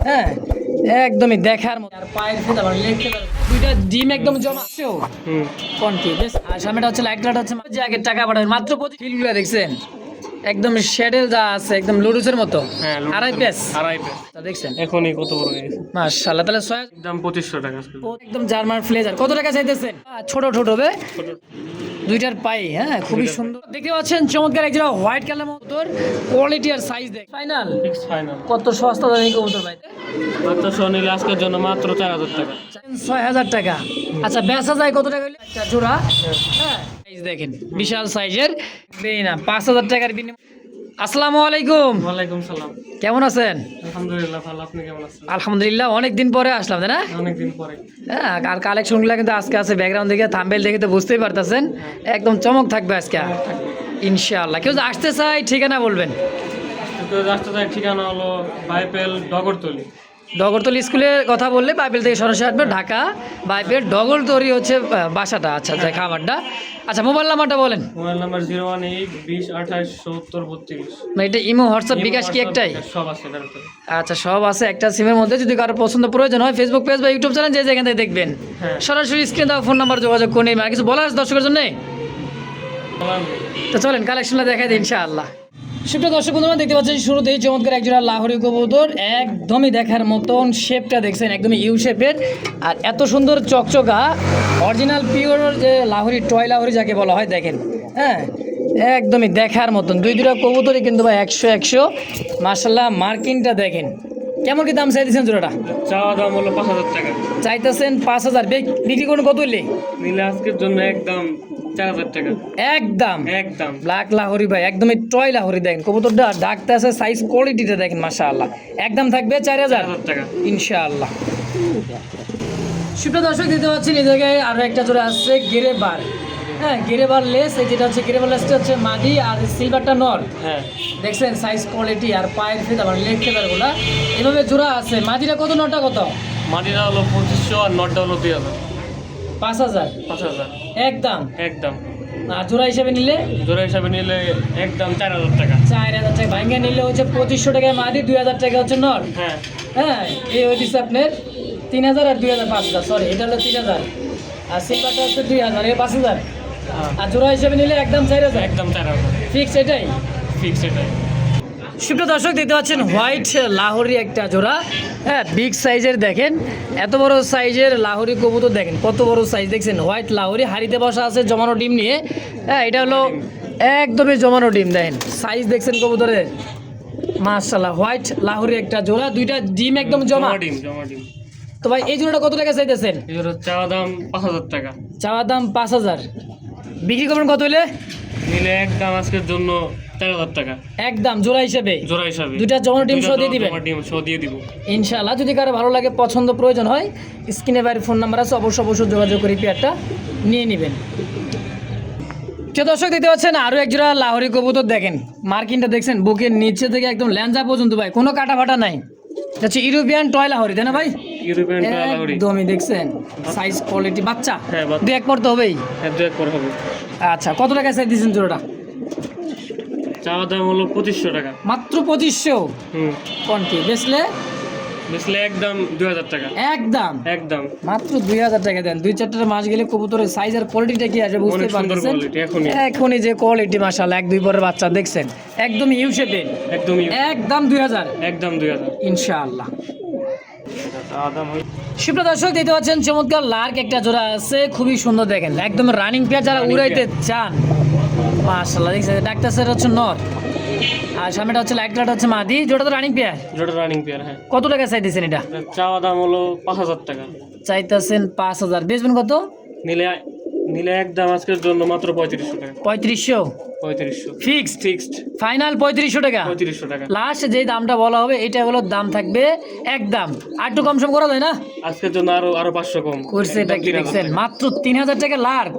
হ্যাঁ একদমই দেখার মতো। আর পায়ের ফেদা মানে লেগ ফেদা দুইটা ডিম একদম জমা আছেও কোনটি বেশ। আর সামনেটা হচ্ছে লাইট লাইট হচ্ছে যে আগে টাকা পাঠাবেন মাত্র ফিলগুলো দেখছেন একদম শ্যাডেল যা আছে একদম লুডুসের মতো। হ্যাঁ, আড়াই পেস তা দেখছেন এখনই কত বড় হয়ে গেছে। মাশাআল্লাহ। তাহলে দাম 2500 টাকা আজকে। একদম জার্মান ফ্লেজার কত টাকা চাইতেছেন? ছোট ছোট হবে দুইটার পাই। হ্যাঁ খুবই সুন্দর দেখতে পাচ্ছেন চমৎকার এক জোড়া হোয়াইট কালার মতোর কোয়ালিটি আর সাইজ দেখ ফাইনাল ফিক্স ফাইনাল। কত সস্তা দামে কবুতর ভাই মাত্র নিলে আজকের জন্য মাত্র 4000 টাকা। 6000 টাকা। আচ্ছা বেচা যায় কত টাকা হইলে একটা জোড়া? হ্যাঁ সাইজ দেখেন বিশাল সাইজের দেই না 5000 টাকার বিনিময়ে। আসসালামু আলাইকুম। ওয়ালাইকুম সালাম। কেমন আছেন? আলহামদুলিল্লাহ ভালো, আপনি কেমন আছেন? আলহামদুলিল্লাহ অনেকদিন পরে আসলাম তাই না? অনেকদিন পরে। হ্যাঁ আর কালেকশনগুলো কিন্তু আজকে আছে ব্যাকগ্রাউন্ড দেখে থাম্বনেল দেখে তো বুঝতেই পারতেছেন একদম চমক থাকবে আজকে ইনশাআল্লাহ। কেউ যদি আসতে চাই ঠিকানা বলবেন। রাস্তা যায় ঠিকানা হলো বাইপেল ডগরতলি। ডগরতলি স্কুলের কথা বললে বাইবেল থেকে সরাসরি আসবে ঢাকা বাইবেল ডগরতলি হচ্ছে বাসাটা। আচ্ছা আচ্ছা খাবারটা। আচ্ছা মোবাইল নাম্বারটা বলেন। Mobile number 018 20 28 70 32। না এটা ইমো হোয়াটসঅ্যাপ বিকাশ কি একটাই? সব আছে এটার ভিতরে। আচ্ছা সব আছে একটা সিমের মধ্যে। যদি কারো পছন্দ প্রয়োজন হয় ফেসবুক পেজ বা ইউটিউব চ্যানেল যে যেখান থেকে দেখবেন সরাসরি স্ক্রিনে দেওয়া ফোন নাম্বার যোগাযোগ করে নিন। আর কিছু বলার আছে দর্শকের জন্য? তো চলেন কালেকশনটা দেখাই দিই ইনশাআল্লাহ। সুপ্রিয় দর্শক বন্ধুরা দেখতে পাচ্ছেন শুরুতেই চমৎকার একজোড়া লাহোরি কবুতর একদমই দেখার মতন শেপটা দেখছেন একদমই ইউ শেপের আর এত সুন্দর চকচকা অরিজিনাল পিওর যে লাহোরি টয় লাহোরি যাকে বলা হয় দেখেন। হ্যাঁ একদমই দেখার মতন দুইটা কবুতরই কিন্তু ভাই 100 মাশাআল্লাহ। মার্কিংটা দেখেন কেমন কি দাম চাইতেছেন জোড়াটা? চাওয়া দাম হলো 5000 টাকা। চাইতেছেন 5000। বিক্রি করুন কত হইলে? নিলে আজকের জন্য একদম 4000 টাকা। একদম একদম ব্ল্যাক লাহোরি ভাই একদমই টয় লাহোরি দেখেন কবুতরটা ডাকতে আছে সাইজ কোয়ালিটিটা দেখেন মাশাআল্লাহ। একদম থাকবে 4000 টাকা ইনশাআল্লাহ। সুপ্রিয় দর্শক দিতে পাচ্ছেন এই জায়গায় আরো একটা জোড়া আসছে গেরেবার। হ্যাঁ গেরেবার লেস এই যেটা হচ্ছে গেরেবার লেসটা হচ্ছে মাদি আর সিলভারটা নর। হ্যাঁ দেখছেন সাইজ কোয়ালিটি আর পায়ের ফেদা মানে লেগ ফেদারগুলা এভাবে জোড়া আছে। মাদিটা কত নটা কত? মাটিটা হলো 2500 আর নটটা হলো 2000। 5000 5000 একদম। একদম। আর জোড়া হিসেবে নিলে জোড়া হিসাবে নিলে একদম 4000 টাকা। 4000 টাকা ভাঙ্গা নিলে হচ্ছে 2500 টাকায় মাদি 2000 টাকা হচ্ছে নর। হ্যাঁ হ্যাঁ এই হচ্ছে আপনার 3000 আর 2000 5000 সরি এটা হলো 3000 আর সিলভারটা হচ্ছে 2000 এ 5000 আর জোড়া হিসেবে নিলে একদম 4000 একদম 4000 ফিক্স এটাই। ফিক্স এটাই। সুপ্রিয় দর্শক দেখতে পাচ্ছেন হোয়াইট লাহোরি একটা জোড়া। হ্যাঁ বিগ সাইজের দেখেন এত বড় সাইজের লাহোরি কবুতর দেখেন কত বড় সাইজ দেখছেন হোয়াইট লাহোরি হাড়িতে বসা আছে জমানো ডিম নিয়ে। হ্যাঁ এটা হলো একদমই জমানো ডিম দেখেন সাইজ দেখছেন কবুতরের মাশাআল্লাহ। হোয়াইট লাহোরি একটা জোড়া দুইটা ডিম একদম জমা ডিম। তো ভাই এই জোড়াটা কত টাকা চাইতেছেন? এই জোড়া চাওয়া দাম 5000 টাকা। চাওয়া দাম 5000। বিক্রি করবেন কত হইলে? নিলে একদম আজকের জন্য 4000 টাকা। একদম জোড়া হিসেবে জোড়া হিসাবে দুইটা জমানো ডিম সহ দিয়ে দিবেন ডিম সহ দিয়ে দিব ইনশাআল্লাহ। যদি কারো ভালো লাগে পছন্দ প্রয়োজন হয় স্ক্রিনে বাইরে ফোন নাম্বার আছে অবশ্যই যোগাযোগ করে পেয়ারটা নিয়ে নেবেন। প্রিয় দর্শক দেখতে পাচ্ছেন আরও এক জোড়া লাহোরি কবুতর দেখেন মার্কিনটা দেখছেন বুকের নিচে থেকে একদম ল্যাঞ্জা পর্যন্ত ভাই কোনো কাটা ফাটা নাই। এটা হচ্ছে ইউরোপিয়ান টয় লাহোরি তাই না ভাই? ইউরোপিয়ান টয় লাহোরি একদমই দেখছেন সাইজ কোয়ালিটি বাচ্চা। হ্যাঁ দুই এক পর তো হবেই। হ্যাঁ দুই এক পর হবে। আচ্ছা কত টাকা চাই দিয়েছেন জোড়াটা? চাওয়া দাম হলো 2500 টাকা। মাত্র 2500। কোনটি বেচলে একদম 2000 টাকা। একদম একদম মাত্র 2000 টাকা দেন। 2-4টা মাস গেলে কবুতরের সাইজ আর কোয়ালিটিটা কি আসবে বুঝতে পারছেন। এখনই যে কোয়ালিটি মাশাআল্লাহ 1-2 পরের বাচ্চা দেখছেন একদম ইউ শেপে একদম 2000 একদম 2000 ইনশাআল্লাহ। সুপ্রিয় দর্শক দেখতে পাচ্ছেন চমৎকার লার্ক একটা জোড়া আছে খুবই সুন্দর দেখেন একদম রানিং পেয়ার যারা উড়াইতে চান মাশাআল্লাহ দেখছেন ডাক্তার স্যার হচ্ছে নর আর সামনেটা হচ্ছে লাইট কালারটা হচ্ছে মাদি। জোড়া তো রানিং পেয়ার। হ্যাঁ। কত টাকা চাইতেছেন এটা? চাওয়া দাম হলো 5000 টাকা। চাইতেছেন 5000। বেচবেন কত? নিলে একদম আজকের জন্য মাত্র 3500 টাকা। 3500 ফিক্সড ফাইনাল 3500 টাকা। 3500 টাকা লাস্ট যে দামটা বলা হবে এটা হলো দাম থাকবে একদম। আর একটু কম সম করা যায় না? আজকের জন্য আরো 500 কম করছে। এটা কি দেখছেন মাত্র 3000 টাকা লার্ক।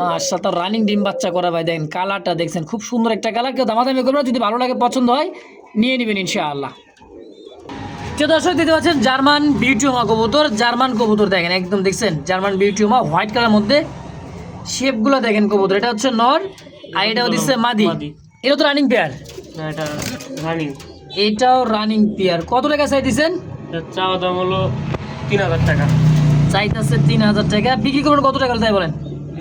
মাশাআল্লাহ রানিং ডিম বাচ্চা করা ভাই দেখেন কালারটা দেখছেন খুব সুন্দর একটা কালার। কেউ দামাদামি করবে না যদি ভালো লাগে পছন্দ হয় নিয়ে নেবেন ইনশাআল্লাহ। প্রিয় দর্শক দেখতে পাচ্ছেন জার্মান বিউটিউমা কবুতর। জার্মান কবুতর দেখেন একদম দেখছেন জার্মান বিউটিউমা হোয়াইট কালার মধ্যে শেপগুলো দেখেন কবুতর। এটা হচ্ছে নর আর এটা হচ্ছে মাদি। এটা তো রানিং পেয়ার। এটা রানিং এটাও রানিং পেয়ার, কত টাকা চাই দিছেন? এর চাওয়া দাম হলো 3000 টাকা। চাইতেছে 3000 টাকা, বিক্রি করবেন কত টাকা তাই বলেন?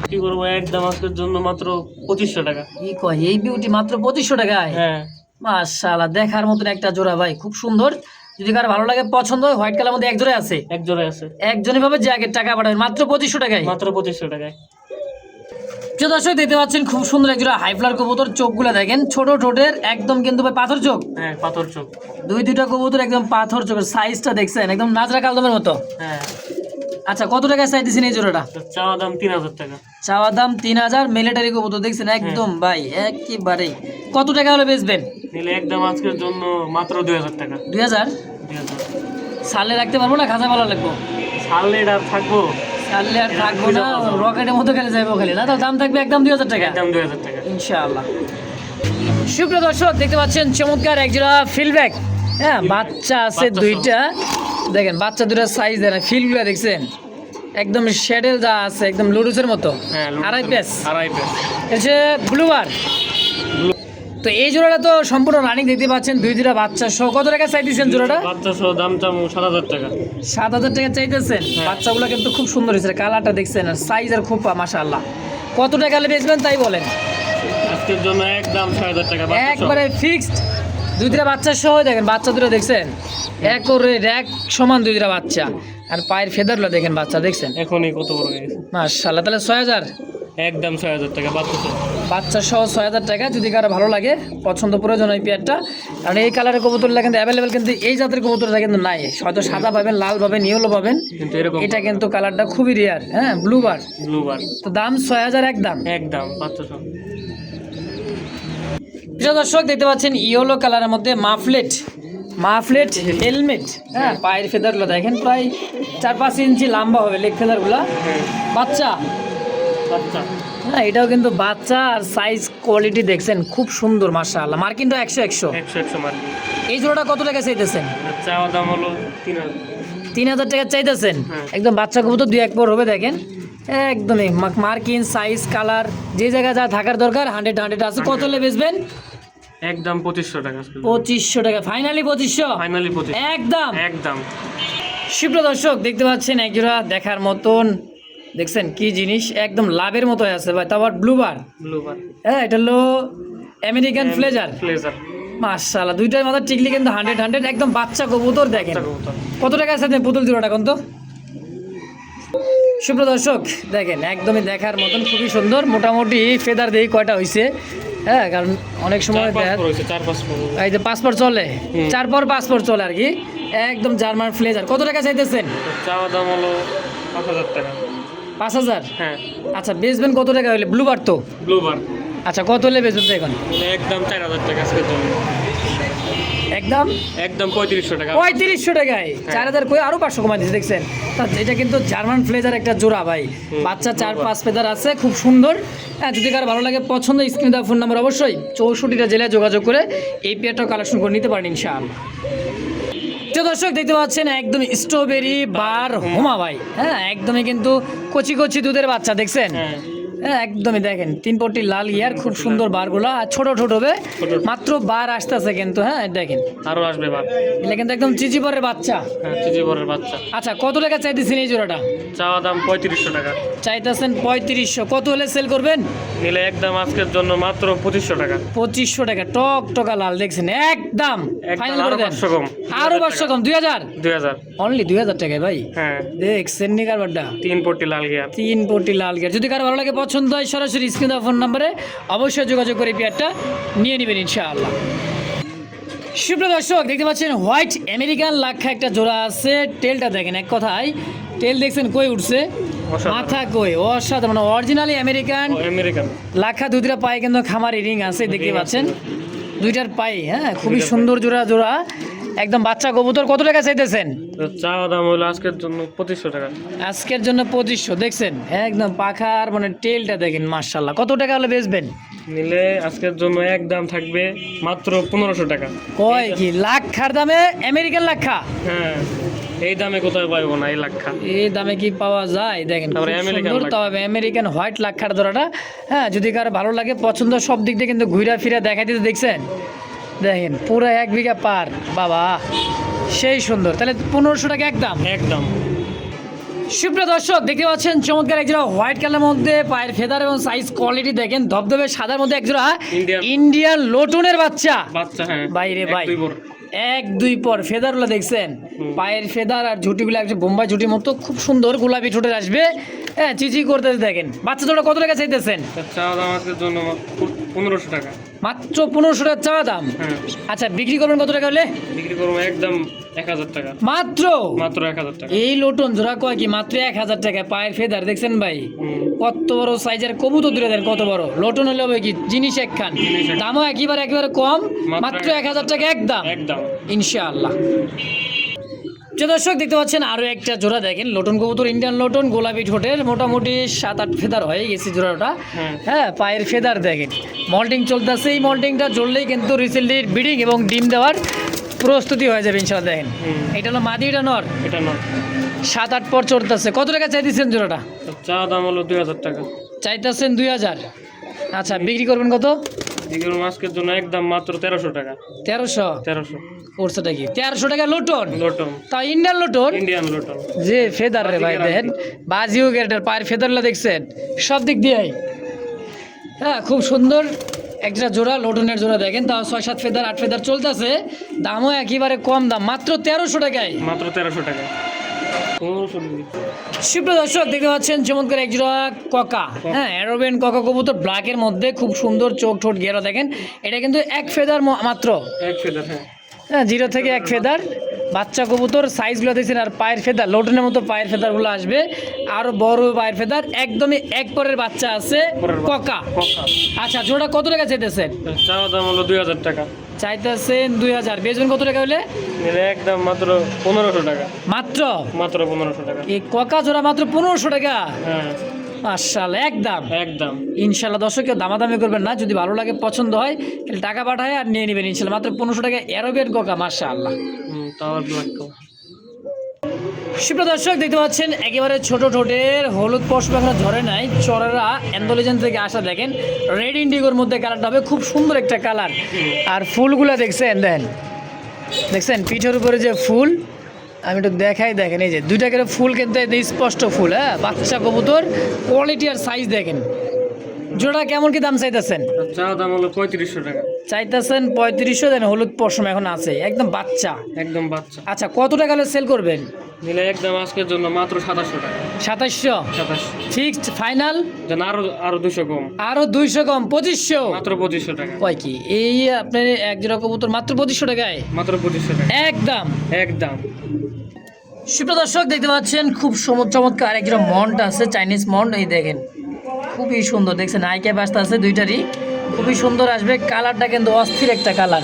কি করবো, একদম আজকের জন্য মাত্র 2500 টাকা। কি কয়, এই বিউটি মাত্র 2500 টাকায়? হ্যাঁ, মাশাআল্লাহ, দেখার মতন একটা জোড়া ভাই, খুব সুন্দর। যদি কারো ভালো লাগে পছন্দ হয়, হোয়াইট কালার মধ্যে এক জোড়া আছে, এক জোড়ায় আছে। একজনই ভাবে যে আগের টাকা পাঠাবেন মাত্র 2500 টাকায়। মাত্র 2500 টাকায়। প্রিয় দর্শক দেখতে পাচ্ছেন খুব সুন্দর এক জোড়া হাইফ্লার কবুতর, চোখগুলো দেখেন ছোট ঠোঁটের, একদম কিন্তু ভাই পাথর চোখ। হ্যাঁ, পাথর চোখ। দুইটা কবুতর একদম পাথর চোখের, সাইজটা দেখছেন একদম নাজরা কালদমের মতো। হ্যাঁ। আচ্ছা, কত টাকা চাইতেছেন এই জোড়াটা? এর চাওয়া দাম 3000 টাকা। চাওয়া দাম 3000। মিলিটারি কবুতর দেখছেন একদম ভাই একেবারে। কত টাকা হলে বেচবেন? নিলে একদম আজকের জন্য মাত্র 2000 টাকা। 2000? 2000 সালে রাখতে পারবো না, খাঁচা ভালো লাগবো? ছাড়লে এটা আর থাকবো? সালে আর থাকবো না, রকেটের মতো খেলে যাবো খালি না, তাহলে দাম থাকবে একদম 2000 টাকা একদম 2000 টাকা ইনশাআল্লাহ। সুপ্রিয় দর্শক দেখতে পাচ্ছেন চমৎকার এক জোড়া ফিলব্যাক, হ্যাঁ বাচ্চা আছে বাচ্চা দুইটা, দেখেন বাচ্চা দুটা সাইজ দেন, ফিলগুলো দেখছেন একদম শ্যাডেল যা আছে একদম লুডুসের মতো। হ্যাঁ, আড়াই পেস, আড়াই পেস। হচ্ছে ব্লুবার। তো এই জোড়াটা তো সম্পূর্ণ রানিং দেখতে পাচ্ছেন, দুইটা বাচ্চা সহ। কত টাকা চাইতেছেন জোড়াটা? বাচ্চা সহ দাম চামু 7000 টাকা। 7000 টাকা চাইতেছেন। বাচ্চাগুলো কিন্তু খুব সুন্দর হয়েছে, কালারটা দেখছেন আর সাইজ আর খুব মাশাআল্লাহ। কত টাকা হলে বেচবেন তাই বলেন? আজকের জন্য একদম 6000 টাকা। বাচ্চা সহ। একবারে ফিক্সড। দুইটা বাচ্চা সহ দেখেন, বাচ্চা দুটো দেখছেন একরে এক সমান, দুইটা বাচ্চা। আর পায়ের ফেদারগুলো দেখেন, বাচ্চা দেখছেন এখনই কত বড় হয়ে গেছে। মাশাআল্লাহ। তাহলে 6000, একদম 6000 টাকা বাচ্চা সহ। বাচ্চা সহ 6000 টাকা। যদি কারো ভালো লাগে পছন্দ প্রয়োজন এই পেয়ারটা, কারণ এই কালারের কবুতরগুলো কিন্তু অ্যাভেলেবেল, কিন্তু এই জাতের কবুতরটা কিন্তু নাই। হয়তো সাদা পাবেন, লাল পাবেন, ইয়েলো পাবেন, কিন্তু এরকম এটা কিন্তু কালারটা খুবই রেয়ার। হ্যাঁ, ব্লুবার। ব্লুবার। তো দাম 6000 একদম। একদম বাচ্চা সহ। প্রিয় দর্শক দেখতে পাচ্ছেন ইয়েলো কালারের মধ্যে মাফলেট হেলমেট, হ্যাঁ পায়ের ফেদারগুলো দেখেন প্রায় 4-5 ইঞ্চি লম্বা হবে লেগ ফেদারগুলো। বাচ্চা, বাচ্চা। হ্যাঁ এটাও কিন্তু বাচ্চা, আর সাইজ কোয়ালিটি দেখছেন খুব সুন্দর মাশাআল্লাহ। মার্কিনটা 100 100 মার্কিন। এই জোড়াটা কত টাকা চাইতেছেন? চাওয়া দাম হলো 3000। 3000 টাকা চাইতেছেন। হ্যাঁ। একদম বাচ্চা কবুতর 2-1 পর হবে দেখেন, একদমই মার্কিন সাইজ কালার যে জায়গায় যা থাকার দরকার 100 আছে। কত হলে বেচবেন? একদম 2500 টাকা। 2500 টাকা ফাইনালি? 2500 ফাইনালি 2500 একদম। একদম। সুপ্রিয় দর্শক দেখতে পাচ্ছেন এক জোড়া দেখার মতন, দেখছেন কি জিনিস, একদম লাভের মতো আছে ভাই। তারপর ব্লুবার, ব্লুবার। হ্যাঁ এটা হলো আমেরিকান ফ্লেজার। ফ্লেজার। মাশাআল্লাহ, দুইটার মাথা টিকলি কিন্তু 100 একদম বাচ্চা কবুতর দেখেন। কবুতর। কত টাকা আছে পুতুল জোড়াটা কোন তো? সুপ্রিয় দর্শক দেখেন একদমই দেখার মতন, খুবই সুন্দর। মোটামুটি ফেদার দিয়ে কয়টা হয়েছে, হ্যাঁ কারণ অনেক সময় দেখ 4-5 এই যে 5 পর চলে, 4 পর 5 পর চলে আর কি, একদম জার্মান ফ্লেজার। কত টাকা চাইতেছেন? চাওয়া দাম হলো 5000 টাকা। 5000? হ্যাঁ। আচ্ছা, বেচবেন কত টাকা হলে? ব্লুবার তো? ব্লুবার। আচ্ছা, কত হলে বেচবেন তো এখন? একদম 4000 টাকা আজকের জন্য। একদম একদম 3500 টাকা। 3500 টাকায় 4000 কই আরো 500 কমা দিয়েছে দেখছেন। তা এটা কিন্তু জার্মান ফ্লেজার একটা জোড়া ভাই, বাচ্চা 4-5 ফেদার আছে, খুব সুন্দর। হ্যাঁ, যদি কারো ভালো লাগে পছন্দ, স্ক্রিনে দেওয়া ফোন নাম্বার অবশ্যই 64টা জেলায় যোগাযোগ করে এই পেয়ারটাও কালেকশন করে নিতে পারেন ইনশাআল্লাহ। তো দর্শক দেখতে পাচ্ছেন একদম স্ট্রবেরি বার হোমা ভাই, হ্যাঁ একদমই কিন্তু কচি কচি দুধের বাচ্চা দেখছেন, হ্যাঁ। হ্যাঁ একদমই দেখেন 3 পটি লাল ইয়ার, খুব সুন্দর বারগুলো, আর ছোট ছোট হবে মাত্র বার আসতেছে কিন্তু। হ্যাঁ দেখেন আরো আসবে বার। এটা কিন্তু একদম চিচিপরের বাচ্চা। হ্যাঁ, চিচিবরের বাচ্চা। আচ্ছা, কত টাকা চাইতেছেন এই জোড়াটা? চাওয়া দাম 3500 টাকা। চাইতেছেন 3500। কত হলে সেল করবেন? নিলে একদম আজকের জন্য মাত্র 2500 টাকা। 2500 টাকা টক টকা লাল দেখছেন, একদম ফাইনাল করে দেন। 500 কম। আরো 500 কম, 2000। 2000 অনলি 2000 টাকায় ভাই, হ্যাঁ। দেখছেন নি কারবারটা? 3 পট্টি লাল গিয়ার। 3 পটি লাল গিয়ার। যদি কারো ভালো লাগে পছন্দ হয় সরাসরি স্ক্রিন দেওয়া ফোন নাম্বারে অবশ্যই যোগাযোগ করে পেয়ারটা নিয়ে নেবেন ইনশাআল্লাহ। সুপ্রিয় দর্শক দেখতে পাচ্ছেন হোয়াইট আমেরিকান লাক্ষা একটা জোড়া আছে। টেলটা দেখেন, এক কথায় টেল দেখছেন কই উঠছে, মাথা কই, অসাধারণ অরিজিনালি আমেরিকান আমেরিকান লাক্ষা। দুইটা পায়ে কিন্তু খামারি রিং আছে দেখতে পাচ্ছেন, দুইটার পায়ে, হ্যাঁ খুবই সুন্দর জোড়া একদম বাচ্চা কবুতর। কত টাকা চাইতেছেন? চাওয়া দাম হলো আজকের জন্য 2500 টাকা। আজকের জন্য 2500। দেখছেন একদম পাখার মানে টেলটা দেখেন মাশাআল্লাহ। কত টাকা হলে বেচবেন? নিলে আজকের জন্য এক দাম থাকবে মাত্র 1500 টাকা। কয় কি লাক্ষার দামে আমেরিকান লাক্ষা? হ্যাঁ, এই দামে কোথায় পাইবো না এই লাক্ষা। এই দামে কি পাওয়া যায়? দেখেন খুব তারপরে আমেরিকান সুন্দর, লাক্ষা। তবে আমেরিকান হোয়াইট লাক্ষার জোড়াটা, হ্যাঁ যদি কারো ভালো লাগে পছন্দ, সব দিক দিয়ে কিন্তু ঘুরা ফিরা দেখাই দিতে দেখছেন দেখেন পুরো 1 বিঘা পার বাবা, সেই সুন্দর। তাহলে 1500 টাকা একদম। একদম। সুপ্রিয় দর্শক দেখতে পাচ্ছেন চমৎকার একজোড়া হোয়াইট কালারের মধ্যে পায়ের ফেদার এবং সাইজ কোয়ালিটি দেখেন, ধবধবে সাদার মধ্যে একজোড়া ইন্ডিয়ান লোটনের বাচ্চা। হ্যাঁ, বাইরে ভাই 1-2 পর। 1-2 পর ফেদারগুলো দেখছেন, পায়ের ফেদার আর ঝুটিগুলো একটু বোম্বাই ঝুটির মতো খুব সুন্দর গোলাপি ঠোঁটে আসবে। হ্যাঁ, চিচি করতে দেখেন। বাচ্চা জোড়া কত টাকা চাইতেছেন? চা দাম আজকের জন্য 1500 টাকা। মাত্র 1500 টাকা চা দাম। হ্যাঁ। আচ্ছা, বিক্রি করবেন কত টাকা হলে? বিক্রি করবো একদম 1000 টাকা। মাত্র 1000 টাকা। এই লোটন জোড়া কয় কি মাত্র 1000 টাকায়? পায়ের ফেদার দেখছেন ভাই, হুম। কত বড় সাইজের কবুতর দূরে দেন, কত বড় লোটন হলে হবে কি জিনিস একখান। দামও একেবারে কম, মাত্র 1000 টাকা একদম। একদম ইনশাআল্লাহ। যে দর্শক দেখতে পাচ্ছেন আরো একটা জোড়া দেখেন, লোটন কবুতর, ইন্ডিয়ান লোটন, গোলাপি ঠোঁটের, মোটামুটি 7-8 ফেদার হয়ে গেছে জোড়াটা। হ্যাঁ। হ্যাঁ, পায়ের ফেদার দেখেন, মল্টিং চলতেছে। এই মল্টিংটা জ্বললেই কিন্তু রিসেন্টলি ব্রিডিং এবং ডিম দেওয়ার প্রস্তুতি হয়ে যাবে ইনশাআল্লাহ। দেখেন এটা হলো মাদি, এটা নর। এটা না। 7-8 পর চলতেছে। কত টাকা চাইতেছেন জোড়াটা? চা দাম হলো 2000 টাকা। চাইতেছেন 2000। আচ্ছা, বিক্রি করবেন কত? বিক্রি করবো আজকের জন্য একদম মাত্র 1300 টাকা। 1300 পড়ছেটা কি? 1300 টাকা লোটন, লোটন, তা ইন্ডিয়ান লোটন, ইন্ডিয়ান লোটন। যে ফেদার রে ভাই দেখেন, বাজিও গেটার পায়ের ফেদারলা দেখছেন সব দিক দিয়ে। হ্যাঁ, খুব সুন্দর একটা জোড়া লোটনের জোড়া দেখেন, তাও 6-7 ফেদার 8 ফেদার চলতেছে। দামও একেবারে কম দাম, মাত্র 1300 টাকায়। মাত্র 1300 টাকা। 1500 সুপ্রিয় দর্শক দেখতে পাচ্ছেন চমৎকার এক জোড়া ককা। হ্যাঁ, অ্যারোবেন ককা কবুতর, ব্ল্যাকের মধ্যে খুব সুন্দর চোখ ঠোঁট ঘেরা দেখেন। এটা কিন্তু 1 ফেদার মাত্র। এক ফেদার। হ্যাঁ। হ্যাঁ, 0 থেকে 1 ফেদার বাচ্চা কবুতর, সাইজগুলো দেখছেন। আর পায়ের ফেদার লোটনের মতো পায়ের ফেদারগুলো আসবে, আরও বড় পায়ের ফেদার, একদমই 1 পরের বাচ্চা আছে ককা। আচ্ছা, জোড়া কত টাকা চাইতেছেন? চা দাম হলো 2000 টাকা। চাইতেছেন 2000। বেচবেন কত টাকা হলে? একদম মাত্র 1500 টাকা। মাত্র 1500 টাকা। এই ককা জোড়া মাত্র 1500 টাকা। হ্যাঁ, মাশাআল্লাহ, একদম। একদম। ইনশাল্লাহ দর্শক কেউ দামাদামি করবেন না, যদি ভালো লাগে পছন্দ হয় তাহলে টাকা পাঠায় আর নিয়ে নেবেন ইনশাল্লাহ। মাত্র 1500 টাকা অ্যারোবিয়ান ককা, মাশাআল্লাহ। তাও ব্ল্যাক। সুপ্রিয় দর্শক দেখতে পাচ্ছেন একেবারে ছোট ঠোঁটের, হলুদ পশম এখনো ঝরে নাই, চড়ারা অ্যান্ডোলিজেন থেকে আসা দেখেন, রেড ইন্ডিগোর মধ্যে কালারটা হবে, খুব সুন্দর একটা কালার। আর ফুলগুলো দেখছেন পিঠের উপরে যে ফুল, আমি একটু দেখাই, দেখেন এই যে 2টা করে ফুল, কিন্তু স্পষ্ট ফুল। হ্যাঁ, বাচ্চা কবুতর, কোয়ালিটি আর সাইজ দেখেন। জোড়া কেমন কি দাম চাইতেছেন? চা দাম হলো 3500 টাকা। চাইতেছেন 3500। দেন হলুদ পশম এখন আছে, একদম বাচ্চা। একদম বাচ্চা। আচ্ছা, কত টাকা হলে সেল করবেন? নিলে একদম আজকের জন্য মাত্র 2700 টাকা। 2700 ফিক্সড ফাইনাল? যেন আরো 200 কম। আরো 200 কম, 2500। মাত্র 2500 টাকা। কয় কি এই আপনার এক জোড়া কবুতর মাত্র 2500 টাকায়? মাত্র 2500 টাকা। একদম। একদম। সুপ্রিয় দর্শক দেখতে পাচ্ছেন খুব চমৎকার এক জোড়া মন্ট আছে, চাইনিজ মন্ট। এই দেখেন খুবই সুন্দর, দেখছেন আইকে ব্যস্ত আছে দুইটারই, খুবই সুন্দর আসবে। কালারটা কিন্তু অস্থির একটা কালার।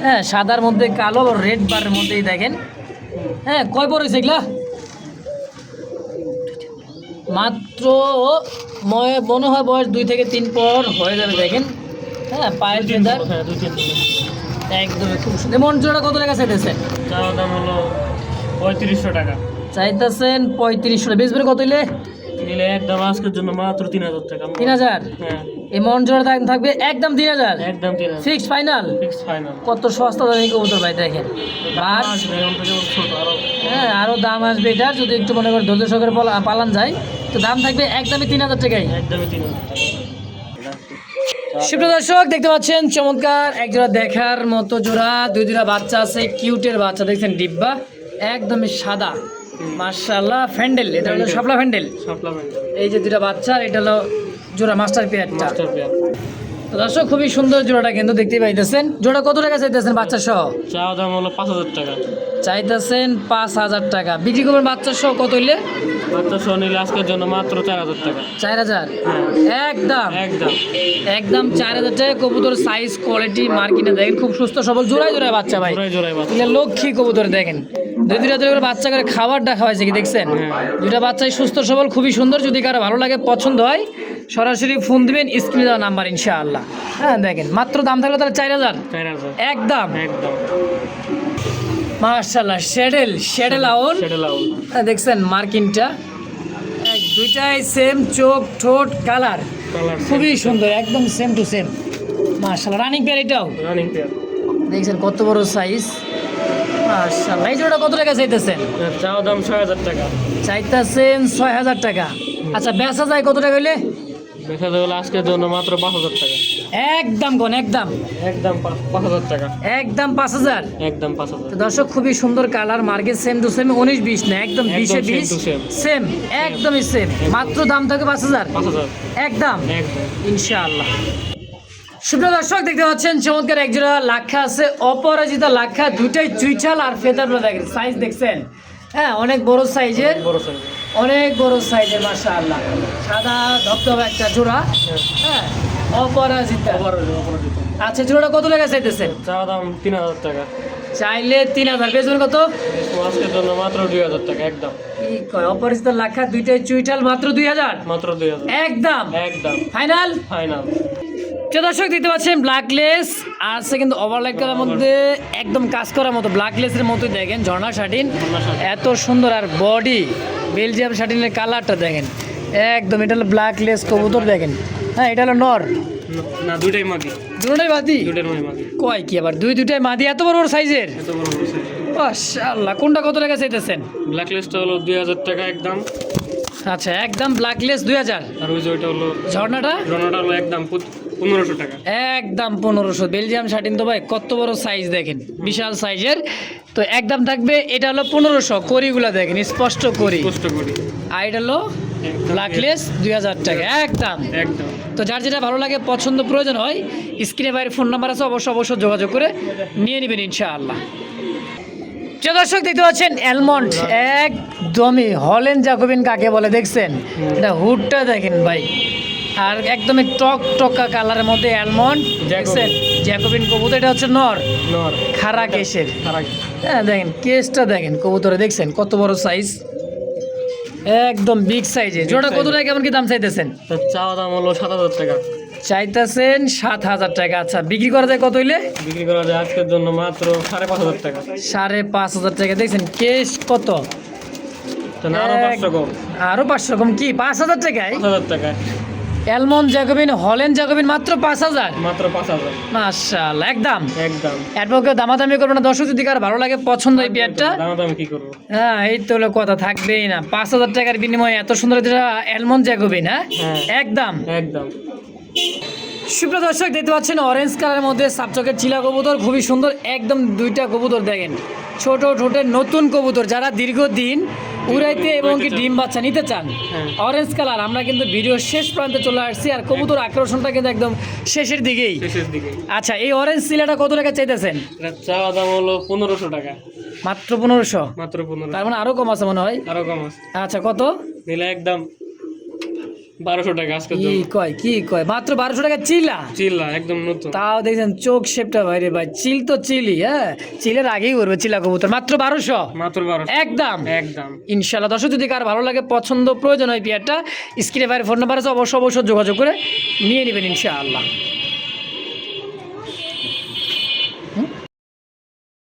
হ্যাঁ, সাদার মধ্যে কালো, রেড বারের মধ্যেই দেখেন। হ্যাঁ, কয় পর হয়েছে এগুলা? মাত্র মনে হয় বয়স 2 থেকে 3 পর হয়ে যাবে দেখেন। হ্যাঁ, পায়ের ফেদার। হ্যাঁ, 2-3 দিন। একদমই খুব সুন্দর। মন জোড়া কত টাকা চাইতেছেন? চাওয়া দাম হলো 3500 টাকা। চাইতেছেন 3500। বেচবেন কত হইলে? নিলে একদম আজকের জন্য মাত্র 3000 টাকা। 3000? হ্যাঁ, এই মন জোড়া থাকবে একদম 3000। একদম 3000 ফিক্সড ফাইনাল? Fix final. কত সস্তা দামি কবুতর ভাই দেখেন। আর ছোট আরো। হ্যাঁ, আরও দাম আসবে এটা, যদি একটু মনে করে ধৈর্য সহকারে পালান যায় তো দাম থাকবে একদমই 3000 টাকায়। একদমই 3000 টাকা। সুপ্রিয় দর্শক দেখতে পাচ্ছেন চমৎকার এক জোড়া দেখার মতো জোড়া, 2 জোড়া বাচ্চা আছে, কিউটের বাচ্চা দেখছেন, ডিব্বা একদমই সাদা, মাশাআল্লাহ। ফ্যান্ডেল, এটা হলো শাপলা ফ্যান্ডেল। এই যে 2টা বাচ্চা, এটা হলো জোড়া মাস্টার পেয়ারটা। তো দর্শক খুবই সুন্দর জোড়াটা কিন্তু দেখতেই পাইতেছেন। জোড়া কত টাকা চাইতেছেন বাচ্চা সহ? চাওয়া দাম হলো 5000 টাকা। চাইতেছেন 5000 টাকা। বিক্রি করবেন বাচ্চা সহ কত হইলে? বাচ্চা সহ নিলে আজকের জন্য মাত্র 4000 টাকা। 4000? একদম একদম। একদম 4000 টাকা। কবুতর সাইজ কোয়ালিটি মার্কিনে দেখেন, খুব সুস্থ সবল, জোড়ায় বাচ্চা ভাই, জোড়ায় বাচ্চা। এগুলো লক্ষ্মী কবুতর দেখেন। 2-3 করে বাচ্চা করে খাবারটা খাওয়াইছে কি দেখছেন? 2টা বাচ্চাই সুস্থ সবল, খুবই সুন্দর। যদি কারো ভালো লাগে পছন্দ হয় সরাসরি ফোন দিবেন, স্ক্রিনে দেওয়া নাম্বার ইনশাআল্লাহ। হ্যাঁ, দেখেন মাত্র দাম থাকলে তাহলে 4000 একদম। একদম। মাশাআল্লাহ, শ্যাডেল আউল। হ্যাঁ, দেখছেন মার্কিনটা, 2টাই সেম চোখ ঠোঁট কালার, খুবই সুন্দর, একদম সেম টু সেম। মাশাআল্লাহ, রানিং পেয়ার এটাও। Running pair. দেখছেন কত বড় সাইজ, মাশাআল্লাহ। এই জোড়াটা কত টাকা চাইতেছেন? চাওয়া দাম 6,000 টাকা। চাইতেছেন 6,000 টাকা। আচ্ছা বেচা যায় কত টাকা হইলে? দেখা যাবে আজকের জন্য মাত্র 5,000 টাকা। একদম কোন একদম একদম 5,000 টাকা। একদম 5,000। একদম 5,000। তো দর্শক খুবই সুন্দর colour, market same to same, 19-20 না, একদম 20-এ 20 to same। সেম, একদমই সেম। মাত্র দাম থাকে 5,000 5,000 একদম একদম। ইনশাআল্লাহ। সুপ্রিয় দর্শক দেখতে পাচ্ছেন চমৎকার একজোড়া লাক্ষা আছে, অপরাজিতা লাক্ষা, দুটাই চুইঠাল আর ফেদারগুলো দেখেন, সাইজ দেখছেন, হ্যাঁ অনেক বড় সাইজের, বড় সাইজ। অনেক বড় সাইজের মাশাআল্লাহ। সাদা ধবধবে একটা জোড়া, হ্যাঁ অপরাজিতা। আচ্ছা জোড়াটা কত টাকা চাইতেছেন? চাওয়া দাম 3,000 টাকা। চাইলে 3,000, বেচবেন কত? আজকের জন্য মাত্র 2,000 টাকা একদম। কি কয়, অপরাজিতা লাক্ষা দুইটাই চুইঠাল, মাত্র 2,000 মাত্র 2,000 একদম একদম ফাইনাল। ফাইনাল। দর্শক দেখতে পাচ্ছেন ব্ল্যাকলেস আছে কিন্তু ওভারলাইট করার মধ্যে একদম কাজ করার মতো, ব্ল্যাকলেসের মতোই দেখেন, ঝর্ণা শাটিন এত সুন্দর, আর বডি বেলজিয়াম শাটিনের কালারটা দেখেন একদম, এটা হলো ব্ল্যাকলেস কবুতর দেখেন, হ্যাঁ এটা হলো নর, না দুইটাই মাদি। দুটোটাই মাদি? দুইটার মাদি। কয় কি আবার দুইটাই মাদি, এত বড় বড় সাইজের, এত বড় বড় সাইজ। মাশাআল্লাহ। কোনটা কত টাকা চাইতেছেন? ব্ল্যাক লিস্টটা হলো 2,000 টাকা একদম। আচ্ছা একদম ব্ল্যাকলেস 2,000, আর ওই যে ওইটা হলো ঝর্ণাটা রনাটা হলো একদম 1,500 টাকা। একদম 1500। বেলজিয়াম শাটিন তো ভাই কত বড় সাইজ দেখেন, বিশাল সাইজের, তো একদম থাকবে এটা হলো 1500। করিগুলা দেখেন স্পষ্ট করি, কষ্ট করি। আর এটা হলো ব্ল্যাকলেস 2,000 টাকা একদম। একদম। তো যার যেটা ভালো লাগে, পছন্দ প্রয়োজন হয়, স্ক্রিনে বাইরে ফোন নাম্বার আছে, অবশ্যই যোগাযোগ করে নিয়ে নেবেন ইনশাআল্লাহ। প্রিয় দর্শক দেখতে পাচ্ছেন অ্যালমন্ড, একদমই হল্যান্ড জ্যাকোবিন কাকে বলে দেখছেন, এটা হুডটা দেখেন ভাই, আর একদমই টক টকা কালারের মধ্যে অ্যালমন্ড দেখছেন, জ্যাকোবিন কবুতর, এটা হচ্ছে নর, নর খাড়া কেশের, খারাপ। হ্যাঁ দেখেন কেসটা দেখেন কবুতরে দেখছেন কত বড় সাইজ, একদম বিগ সাইজে। জোড়া কত টাকা কেমন কি দাম চাইতেছেন? তার চাওয়া দাম হলো 7,000 টাকা। চাইতেছেন 7,000 টাকা। আচ্ছা বিক্রি করা যায় কত হইলে? বিক্রি করা যায় আজকের জন্য মাত্র 5,500 টাকা। 5,500 টাকা। দেখছেন কেস কত, তো না আরো 500 কম। আরো 500 কম, কি 5,000 টাকায়? 5,000 টাকা। অ্যালমন্ড জ্যাকোবিন, হল্যান্ড জ্যাকোবিন মাত্র 5,000। মাত্র 5,000 মাশাআল্লাহ একদম একদম। এরপর দামাদামি করবো না, দর্শক যদি কার ভালো লাগে পছন্দ এই পেয়ারটা, দাম আমি কি করব? হ্যাঁ এই তো হলো কথা, থাকবেই না। 5,000 টাকার বিনিময়ে এত সুন্দর অ্যালমন্ড জ্যাকোবিন, হ্যাঁ হ্যাঁ। একদম। একদম। সুপ্রিয় দর্শক দেখতে পাচ্ছেন অরেঞ্জ কালারের মধ্যে সাপচকের চিলা কবুতর, খুবই সুন্দর একদম, দুইটা কবুতর দেখেন, ছোট ঠোঁটের নতুন কবুতর, যারা দীর্ঘদিন উড়াইতে এবং কি ডিম বাচ্চা নিতে চান, হ্যাঁ। Orange colour. আমরা কিন্তু ভিডিও শেষ প্রান্তে চলে আসছি, আর কবুতর আকর্ষণটা কিন্তু একদম শেষের দিকেই। শেষের দিকে। আচ্ছা এই অরেঞ্জ চিলাটা কত টাকা চাইতেছেন? এটা চাওয়া দাম হলো 1,500 টাকা। মাত্র 1500? মাত্র 1500। তার মানে আরো কম আছে মনে হয়। আরো কম আছে। আচ্ছা কত? নিলে একদম 1,200 টাকা আজকের কি জন্য। কয় মাত্র 1,200 টাকা চিলা? চিল্লা একদম নতুন। তাও দেখছেন চোখ শেপটা বাইরে ভাই, চিল তো চিলি, হ্যাঁ চিলের আগেই করবে চিলা কবুতর, মাত্র 1,200 মাত্র 1200 একদম একদম। ইনশাআল্লাহ। দর্শক যদি কার ভালো লাগে, পছন্দ প্রয়োজন হয় পেয়ারটা, স্ক্রিনে বাইরে ফোন নাম্বার আছে, অবশ্যই যোগাযোগ করে নিয়ে নেবেন ইনশাআল্লাহ।